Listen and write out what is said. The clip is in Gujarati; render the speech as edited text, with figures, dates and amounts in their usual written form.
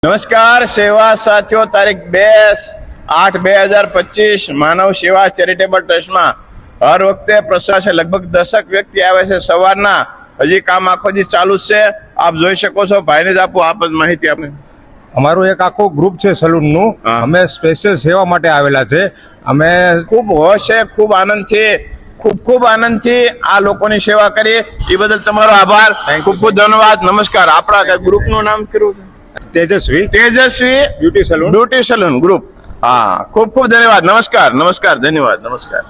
નમસ્કાર સેવા સાથીઓ, તારીખ 2/8/2025 માનવ સેવા ચેરિટેબલ ટ્રસ્ટમાં હર વખતે પ્રશાસન લગભગ 10 વ્યક્તિ આવે છે સવારના. હજી કામ આખો દી ચાલુ છે. આપ જોઈ શકો છો. ભાઈને જ આપો, આપ જ માહિતી આપને. અમારું એક આખું ગ્રુપ છે સલૂનનું. અમે સ્પેશિયલ સેવા માટે આવેલા છે. અમે ખૂબ હોશ છે, ખૂબ આનંદથી, ખૂબ આનંદથી આ લોકોની સેવા કરી. એ બદલ તમારો આભાર, ખૂબ ધન્યવાદ. નમસ્કાર. આપણા ગ્રુપનું નામ કર્યું છે તેજસ્વી બ્યુટી સલૂન ગ્રુપ. હા, ખૂબ ધન્યવાદ. નમસ્કાર, ધન્યવાદ, નમસ્કાર.